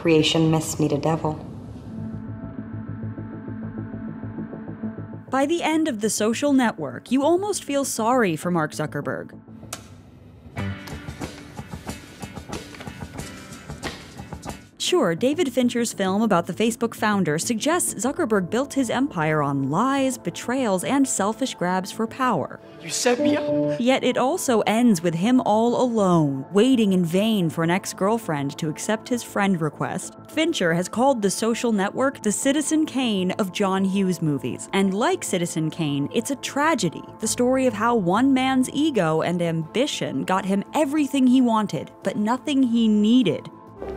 Creation must meet a devil. By the end of The Social Network, you almost feel sorry for Mark Zuckerberg. Sure, David Fincher's film about the Facebook founder suggests Zuckerberg built his empire on lies, betrayals, and selfish grabs for power. You set me up. Yet it also ends with him all alone, waiting in vain for an ex-girlfriend to accept his friend request. Fincher has called The Social Network the Citizen Kane of John Hughes movies. And like Citizen Kane, it's a tragedy, the story of how one man's ego and ambition got him everything he wanted, but nothing he needed.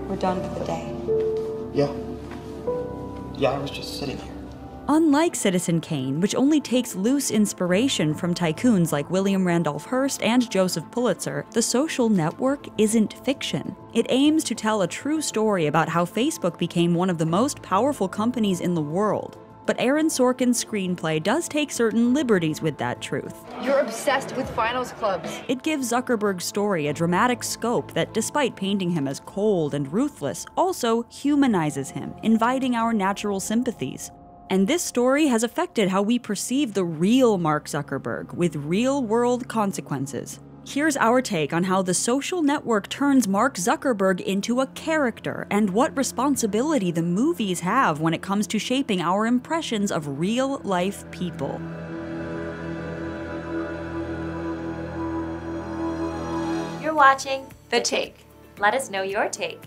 We're done for the day. Yeah, I was just sitting here. Unlike Citizen Kane, which only takes loose inspiration from tycoons like William Randolph Hearst and Joseph Pulitzer, The Social Network isn't fiction. It aims to tell a true story about how Facebook became one of the most powerful companies in the world. But Aaron Sorkin's screenplay does take certain liberties with that truth. You're obsessed with finals clubs. It gives Zuckerberg's story a dramatic scope that, despite painting him as cold and ruthless, also humanizes him, inviting our natural sympathies. And this story has affected how we perceive the real Mark Zuckerberg, with real-world consequences. Here's our take on how The Social Network turns Mark Zuckerberg into a character, and what responsibility the movies have when it comes to shaping our impressions of real-life people. You're watching The Take. Let us know your take.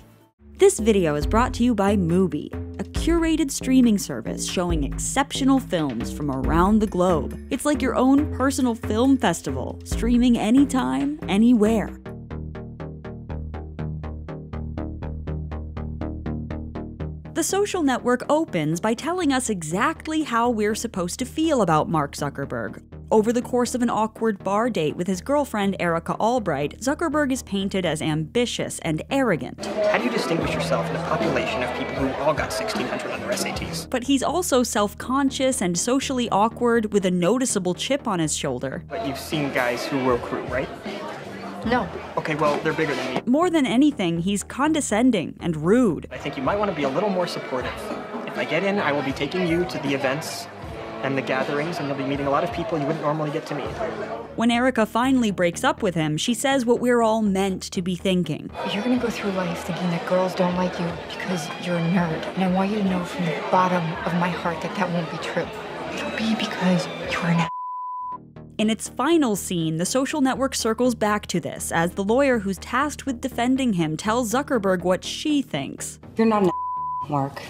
This video is brought to you by Mubi, a curated streaming service showing exceptional films from around the globe. It's like your own personal film festival, streaming anytime, anywhere. The Social Network opens by telling us exactly how we're supposed to feel about Mark Zuckerberg. Over the course of an awkward bar date with his girlfriend Erica Albright, Zuckerberg is painted as ambitious and arrogant. How do you distinguish yourself in a population of people who all got 1,600 on their SATs? But he's also self-conscious and socially awkward with a noticeable chip on his shoulder. But you've seen guys who row crew, right? No. Okay, well, they're bigger than me. More than anything, he's condescending and rude. I think you might want to be a little more supportive. If I get in, I will be taking you to the events and the gatherings, and you'll be meeting a lot of people you wouldn't normally get to meet. When Erica finally breaks up with him, she says what we're all meant to be thinking. You're gonna go through life thinking that girls don't like you because you're a nerd. And I want you to know from the bottom of my heart that that won't be true. It'll be because you're an In its final scene, The Social Network circles back to this, as the lawyer who's tasked with defending him tells Zuckerberg what she thinks. You're not an Mark.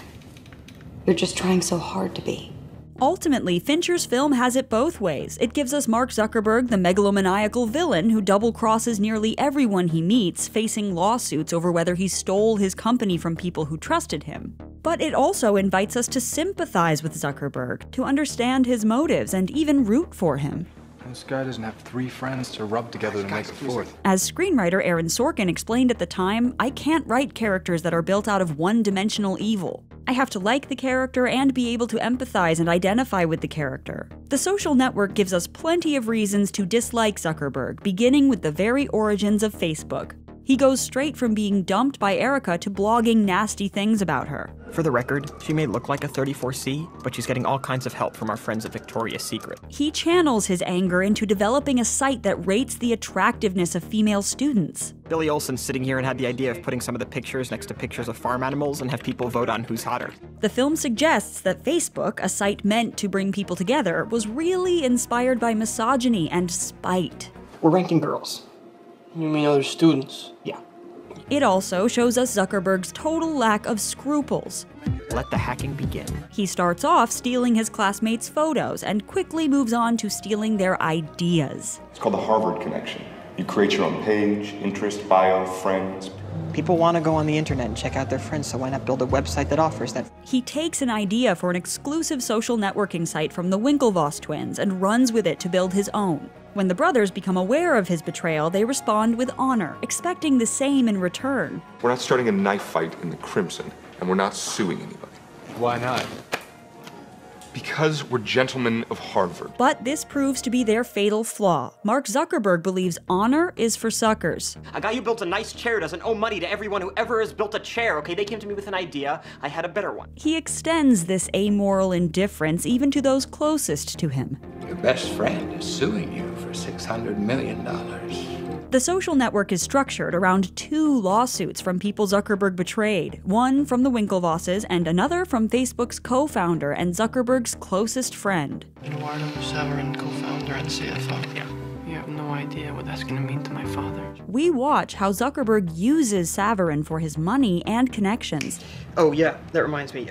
You're just trying so hard to be. Ultimately, Fincher's film has it both ways. It gives us Mark Zuckerberg, the megalomaniacal villain who double-crosses nearly everyone he meets, facing lawsuits over whether he stole his company from people who trusted him. But it also invites us to sympathize with Zuckerberg, to understand his motives, and even root for him. This guy doesn't have 3 friends to rub together to make a 4th. As screenwriter Aaron Sorkin explained at the time, I can't write characters that are built out of one-dimensional evil. I have to like the character and be able to empathize and identify with the character. The Social Network gives us plenty of reasons to dislike Zuckerberg, beginning with the very origins of Facebook. He goes straight from being dumped by Erica to blogging nasty things about her. For the record, she may look like a 34C, but she's getting all kinds of help from our friends at Victoria's Secret. He channels his anger into developing a site that rates the attractiveness of female students. Billy Olson's sitting here and had the idea of putting some of the pictures next to pictures of farm animals and have people vote on who's hotter. The film suggests that Facebook, a site meant to bring people together, was really inspired by misogyny and spite. We're ranking girls. You mean other students? Yeah. It also shows us Zuckerberg's total lack of scruples. Let the hacking begin. He starts off stealing his classmates' photos and quickly moves on to stealing their ideas. It's called the Harvard Connection. You create your own page, interest, bio, friends. People want to go on the internet and check out their friends, so why not build a website that offers that? He takes an idea for an exclusive social networking site from the Winklevoss twins and runs with it to build his own. When the brothers become aware of his betrayal, they respond with honor, expecting the same in return. We're not starting a knife fight in the Crimson, and we're not suing anybody. Why not? Because we're gentlemen of Harvard. But this proves to be their fatal flaw. Mark Zuckerberg believes honor is for suckers. A guy who built a nice chair doesn't owe money to everyone who ever has built a chair, okay? They came to me with an idea. I had a better one. He extends this amoral indifference even to those closest to him. Your best friend is suing you for $600 million. The social network is structured around 2 lawsuits from people Zuckerberg betrayed, one from the Winklevosses and another from Facebook's co-founder and Zuckerberg's closest friend. Eduardo Saverin, co-founder and CFO. Yeah. You have no idea what that's gonna mean to my father. We watch how Zuckerberg uses Saverin for his money and connections. Oh, yeah, that reminds me.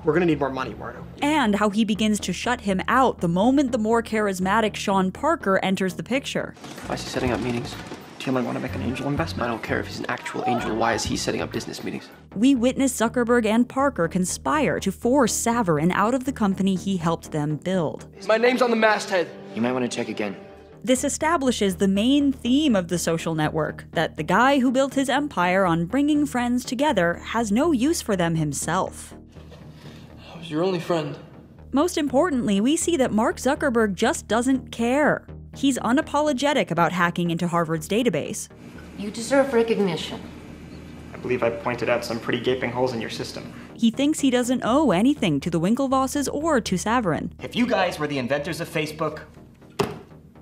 We're gonna need more money, Eduardo. And how he begins to shut him out the moment the more charismatic Sean Parker enters the picture. Why is he setting up meetings? Do you want to make an angel investment? I don't care if he's an actual angel. Why is he setting up business meetings? We witness Zuckerberg and Parker conspire to force Saverin out of the company he helped them build. My name's on the masthead. You might want to check again. This establishes the main theme of the social network, that the guy who built his empire on bringing friends together has no use for them himself. I was your only friend. Most importantly, we see that Mark Zuckerberg just doesn't care. He's unapologetic about hacking into Harvard's database. You deserve recognition. I believe I pointed out some pretty gaping holes in your system. He thinks he doesn't owe anything to the Winklevosses or to Saverin. If you guys were the inventors of Facebook,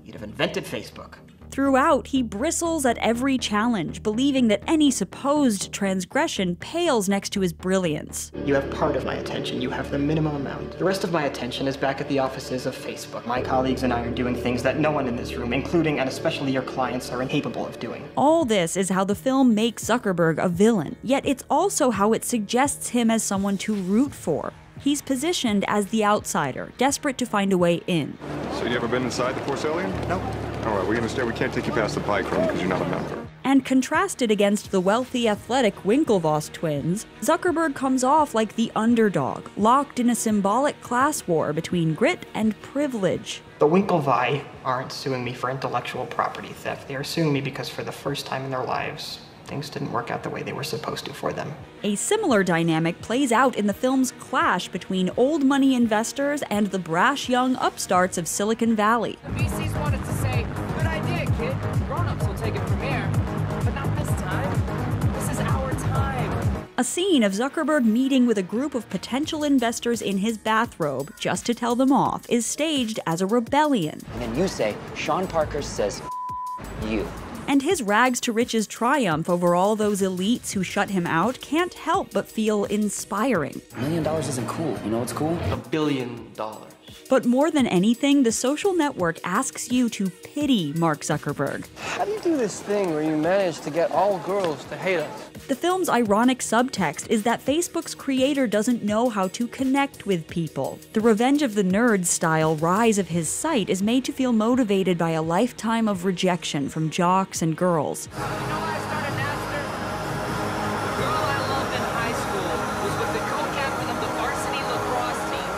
you'd have invented Facebook. Throughout, he bristles at every challenge, believing that any supposed transgression pales next to his brilliance. You have part of my attention. You have the minimum amount. The rest of my attention is back at the offices of Facebook. My colleagues and I are doing things that no one in this room, including and especially your clients, are incapable of doing. All this is how the film makes Zuckerberg a villain, yet it's also how it suggests him as someone to root for. He's positioned as the outsider, desperate to find a way in. So you ever been inside the Porcellian? No. All right, we understand we can't take you past the pie crumb because you're not a member. And contrasted against the wealthy, athletic Winklevoss twins, Zuckerberg comes off like the underdog, locked in a symbolic class war between grit and privilege. The Winklevi aren't suing me for intellectual property theft. They are suing me because for the first time in their lives, things didn't work out the way they were supposed to for them. A similar dynamic plays out in the film's clash between old money investors and the brash young upstarts of Silicon Valley. The VCs wanted to say, good idea, kid. Grown-ups will take it from here. But not this time. This is our time. A scene of Zuckerberg meeting with a group of potential investors in his bathrobe just to tell them off is staged as a rebellion. And then you say, Sean Parker says, you. And his rags to riches triumph over all those elites who shut him out can't help but feel inspiring. $1 million isn't cool. You know what's cool? $1 billion. But more than anything, the social network asks you to pity Mark Zuckerberg. How do you do this thing where you manage to get all girls to hate us? The film's ironic subtext is that Facebook's creator doesn't know how to connect with people. The Revenge of the Nerds style rise of his site is made to feel motivated by a lifetime of rejection from jocks and girls. You know why I started Napster? The girl I loved in high school was with the co-captain of the varsity lacrosse team,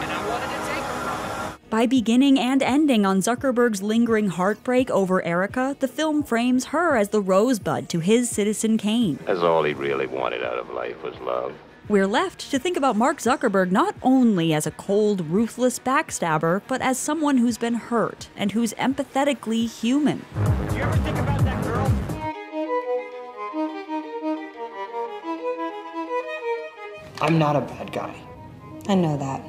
and I wanted to take her from her. By beginning and ending on Zuckerberg's lingering heartbreak over Erica, the film frames her as the rosebud to his Citizen Kane. As all he really wanted out of life was love. We're left to think about Mark Zuckerberg not only as a cold, ruthless backstabber, but as someone who's been hurt and who's empathetically human. Did you ever think about that girl? I'm not a bad guy. I know that.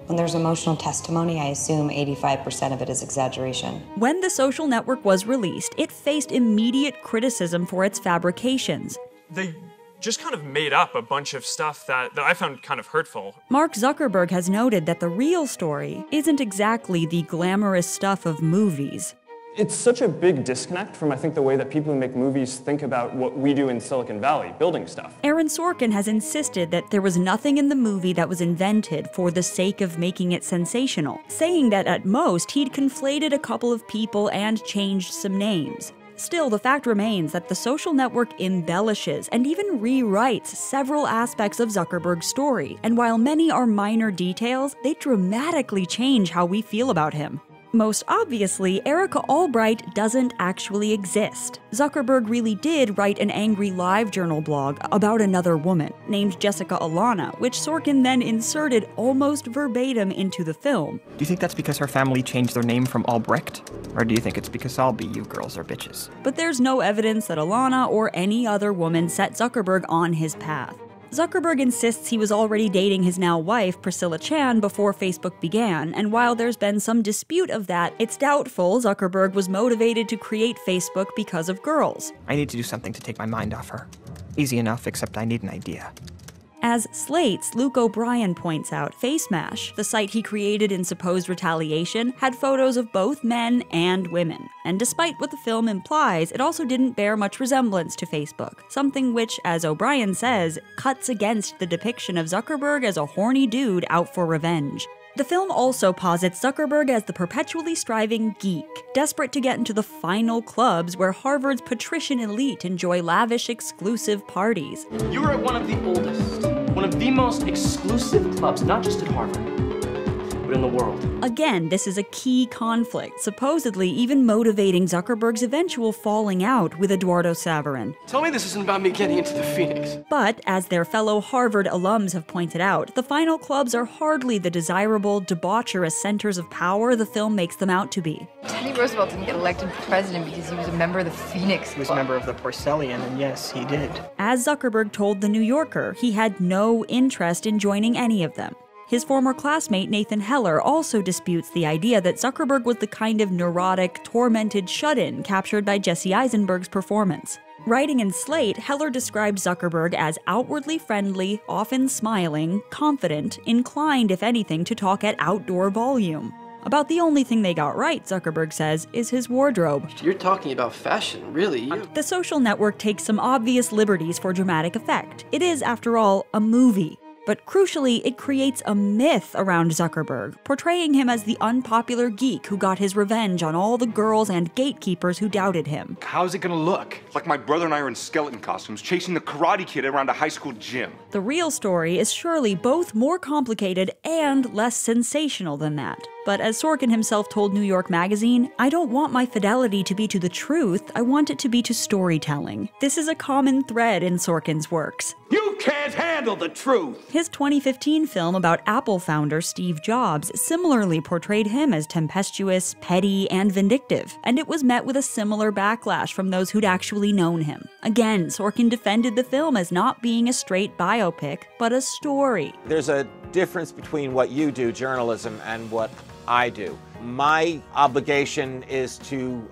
When there's emotional testimony, I assume 85% of it is exaggeration. When The Social Network was released, it faced immediate criticism for its fabrications. They just kind of made up a bunch of stuff that I found kind of hurtful. Mark Zuckerberg has noted that the real story isn't exactly the glamorous stuff of movies. It's such a big disconnect from, I think, the way that people who make movies think about what we do in Silicon Valley, building stuff. Aaron Sorkin has insisted that there was nothing in the movie that was invented for the sake of making it sensational, saying that at most he'd conflated a couple of people and changed some names. Still, the fact remains that The Social Network embellishes and even rewrites several aspects of Zuckerberg's story, and while many are minor details, they dramatically change how we feel about him. Most obviously, Erica Albright doesn't actually exist. Zuckerberg really did write an angry LiveJournal blog about another woman, named Jessica Alana, which Sorkin then inserted almost verbatim into the film. Do you think that's because her family changed their name from Albrecht? Or do you think it's because all BU girls are bitches? But there's no evidence that Alana or any other woman set Zuckerberg on his path. Zuckerberg insists he was already dating his now wife, Priscilla Chan, before Facebook began, and while there's been some dispute of that, it's doubtful Zuckerberg was motivated to create Facebook because of girls. I need to do something to take my mind off her. Easy enough, except I need an idea. As Slate's Luke O'Brien points out, FaceMash, the site he created in supposed retaliation, had photos of both men and women. And despite what the film implies, it also didn't bear much resemblance to Facebook, something which, as O'Brien says, cuts against the depiction of Zuckerberg as a horny dude out for revenge. The film also posits Zuckerberg as the perpetually striving geek, desperate to get into the final clubs where Harvard's patrician elite enjoy lavish, exclusive parties. You are at one of the oldest, one of the most exclusive clubs, not just at Harvard, but in the world. Again, this is a key conflict, supposedly even motivating Zuckerberg's eventual falling out with Eduardo Saverin. Tell me this isn't about me getting into the Phoenix. But, as their fellow Harvard alums have pointed out, the final clubs are hardly the desirable, debaucherous centers of power the film makes them out to be. Teddy Roosevelt didn't get elected president because he was a member of the Phoenix Club. He was a member of the Porcellian, and yes, he did. As Zuckerberg told The New Yorker, he had no interest in joining any of them. His former classmate Nathan Heller also disputes the idea that Zuckerberg was the kind of neurotic, tormented shut-in captured by Jesse Eisenberg's performance. Writing in Slate, Heller described Zuckerberg as outwardly friendly, often smiling, confident, inclined, if anything, to talk at outdoor volume. About the only thing they got right, Zuckerberg says, is his wardrobe. You're talking about fashion, really. The social network takes some obvious liberties for dramatic effect. It is, after all, a movie. But crucially, it creates a myth around Zuckerberg, portraying him as the unpopular geek who got his revenge on all the girls and gatekeepers who doubted him. How's it gonna look? Like my brother and I are in skeleton costumes chasing the Karate Kid around a high school gym. The real story is surely both more complicated and less sensational than that. But as Sorkin himself told New York Magazine, I don't want my fidelity to be to the truth, I want it to be to storytelling. This is a common thread in Sorkin's works. You can't handle the truth! His 2015 film about Apple founder Steve Jobs similarly portrayed him as tempestuous, petty, and vindictive, and it was met with a similar backlash from those who'd actually known him. Again, Sorkin defended the film as not being a straight biopic, but a story. There's a difference between what you do, journalism, and what I do. My obligation is to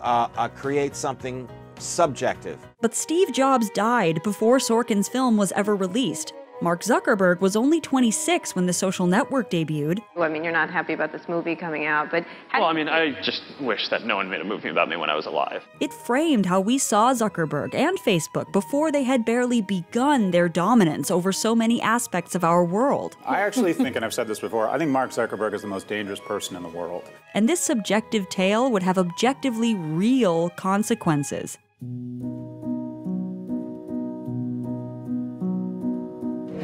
create something subjective. But Steve Jobs died before Sorkin's film was ever released. Mark Zuckerberg was only 26 when The Social Network debuted. Well, I mean, you're not happy about this movie coming out, but... Well, I mean, I just wish that no one made a movie about me when I was alive. It framed how we saw Zuckerberg and Facebook before they had barely begun their dominance over so many aspects of our world. I actually think, and I've said this before, I think Mark Zuckerberg is the most dangerous person in the world. And this subjective tale would have objectively real consequences.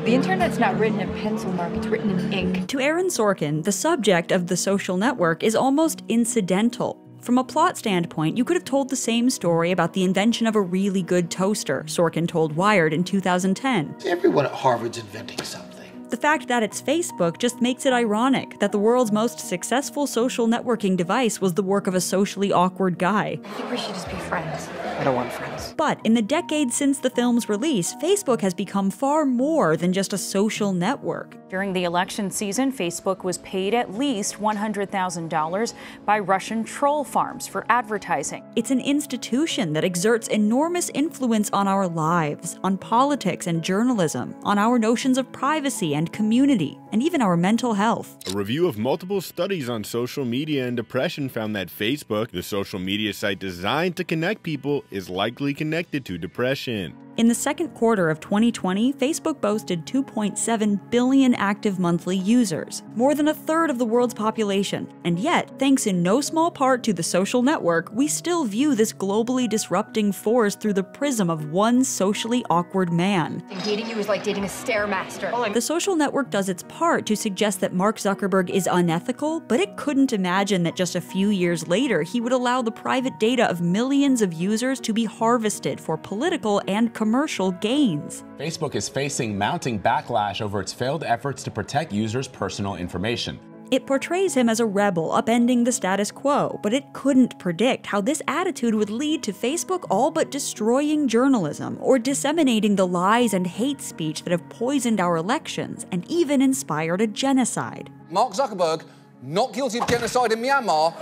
The internet's not written in pencil, Mark, it's written in ink. To Aaron Sorkin, the subject of The Social Network is almost incidental. From a plot standpoint, you could have told the same story about the invention of a really good toaster, Sorkin told Wired in 2010. Everyone at Harvard's inventing something. The fact that it's Facebook just makes it ironic that the world's most successful social networking device was the work of a socially awkward guy. I think we should just be friends. I don't want friends. But in the decades since the film's release, Facebook has become far more than just a social network. During the election season, Facebook was paid at least $100,000 by Russian troll farms for advertising. It's an institution that exerts enormous influence on our lives, on politics and journalism, on our notions of privacy and community, and even our mental health. A review of multiple studies on social media and depression found that Facebook, the social media site designed to connect people, is likely connected to depression. In the second quarter of 2020, Facebook boasted 2.7 billion active monthly users, more than a third of the world's population. And yet, thanks in no small part to the social network, we still view this globally disrupting force through the prism of one socially awkward man. Dating you is like dating a stairmaster. The social network does its part to suggest that Mark Zuckerberg is unethical, but it couldn't imagine that just a few years later he would allow the private data of millions of users to be harvested for political and commercial gains. Facebook is facing mounting backlash over its failed efforts to protect users' personal information. It portrays him as a rebel upending the status quo, but it couldn't predict how this attitude would lead to Facebook all but destroying journalism or disseminating the lies and hate speech that have poisoned our elections and even inspired a genocide. Mark Zuckerberg, not guilty of genocide in Myanmar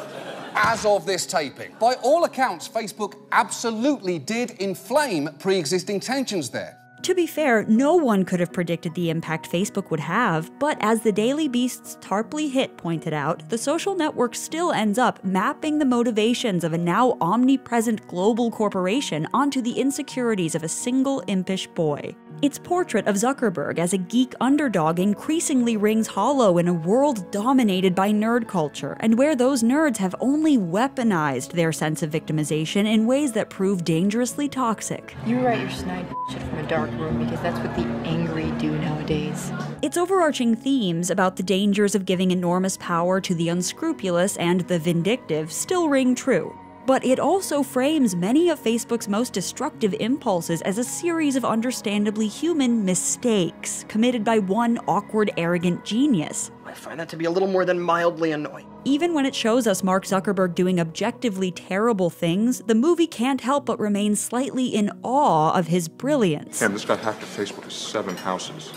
as of this taping. By all accounts, Facebook absolutely did inflame pre-existing tensions there. To be fair, no one could have predicted the impact Facebook would have, but as the Daily Beast's Tarpley Hit pointed out, the social network still ends up mapping the motivations of a now omnipresent global corporation onto the insecurities of a single impish boy. Its portrait of Zuckerberg as a geek underdog increasingly rings hollow in a world dominated by nerd culture, and where those nerds have only weaponized their sense of victimization in ways that prove dangerously toxic. You write your snide shit from a dark room because that's what the angry do nowadays. Its overarching themes about the dangers of giving enormous power to the unscrupulous and the vindictive still ring true. But it also frames many of Facebook's most destructive impulses as a series of understandably human mistakes committed by one awkward, arrogant genius. I find that to be a little more than mildly annoying. Even when it shows us Mark Zuckerberg doing objectively terrible things, the movie can't help but remain slightly in awe of his brilliance. Damn, this guy hacked at Facebook 7 houses.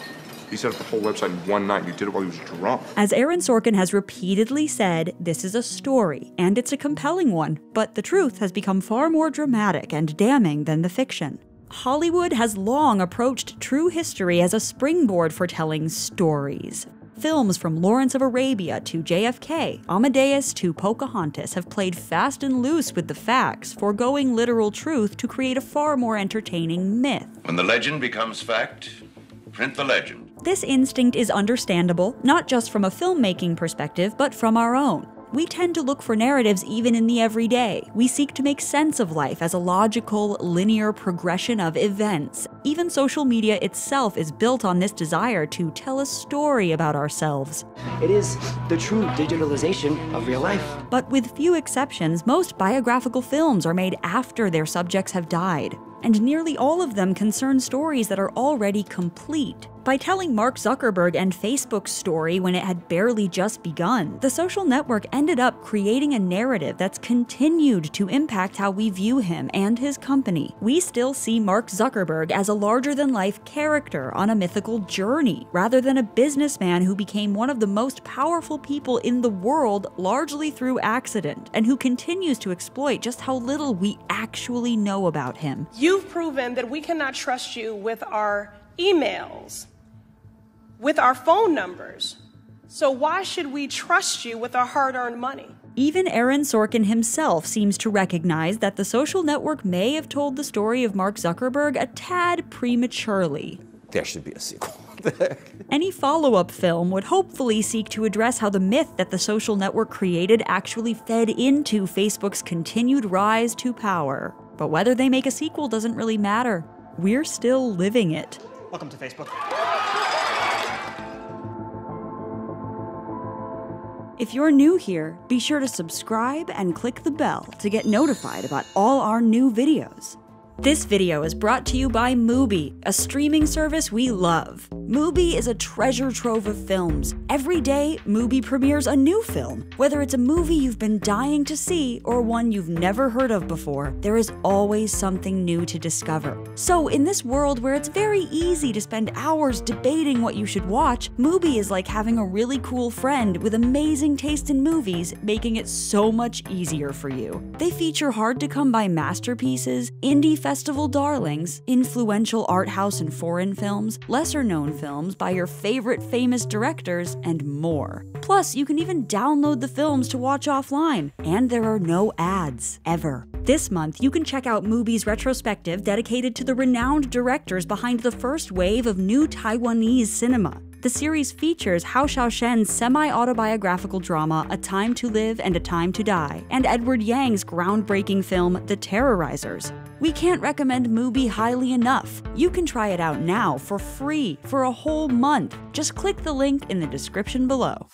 He set up the whole website in one night, and he did it while he was drunk. As Aaron Sorkin has repeatedly said, this is a story, and it's a compelling one, but the truth has become far more dramatic and damning than the fiction. Hollywood has long approached true history as a springboard for telling stories. Films from Lawrence of Arabia to JFK, Amadeus to Pocahontas have played fast and loose with the facts, foregoing literal truth to create a far more entertaining myth. When the legend becomes fact, print the legend. This instinct is understandable, not just from a filmmaking perspective, but from our own. We tend to look for narratives even in the everyday. We seek to make sense of life as a logical, linear progression of events. Even social media itself is built on this desire to tell a story about ourselves. It is the true digitalization of real life. But with few exceptions, most biographical films are made after their subjects have died. And nearly all of them concern stories that are already complete. By telling Mark Zuckerberg and Facebook's story when it had barely just begun, the social network ended up creating a narrative that's continued to impact how we view him and his company. We still see Mark Zuckerberg as a larger-than-life character on a mythical journey, rather than a businessman who became one of the most powerful people in the world largely through accident, and who continues to exploit just how little we actually know about him. You've proven that we cannot trust you with our emails, with our phone numbers. So why should we trust you with our hard-earned money? Even Aaron Sorkin himself seems to recognize that the social network may have told the story of Mark Zuckerberg a tad prematurely. There should be a sequel. Any follow-up film would hopefully seek to address how the myth that the social network created actually fed into Facebook's continued rise to power. But whether they make a sequel doesn't really matter. We're still living it. Welcome to Facebook. If you're new here, be sure to subscribe and click the bell to get notified about all our new videos. This video is brought to you by Mubi, a streaming service we love. Mubi is a treasure trove of films. Every day, Mubi premieres a new film. Whether it's a movie you've been dying to see or one you've never heard of before, there is always something new to discover. So in this world where it's very easy to spend hours debating what you should watch, Mubi is like having a really cool friend with amazing taste in movies, making it so much easier for you. They feature hard-to-come-by masterpieces, indie festival darlings, influential art house and foreign films, lesser-known films by your favorite famous directors, and more. Plus, you can even download the films to watch offline, and there are no ads, ever. This month, you can check out Mubi's retrospective dedicated to the renowned directors behind the first wave of new Taiwanese cinema. The series features Hao Xiaoshen's semi-autobiographical drama A Time to Live and a Time to Die, and Edward Yang's groundbreaking film The Terrorizers. We can't recommend Mubi highly enough. You can try it out now for free for a whole month. Just click the link in the description below.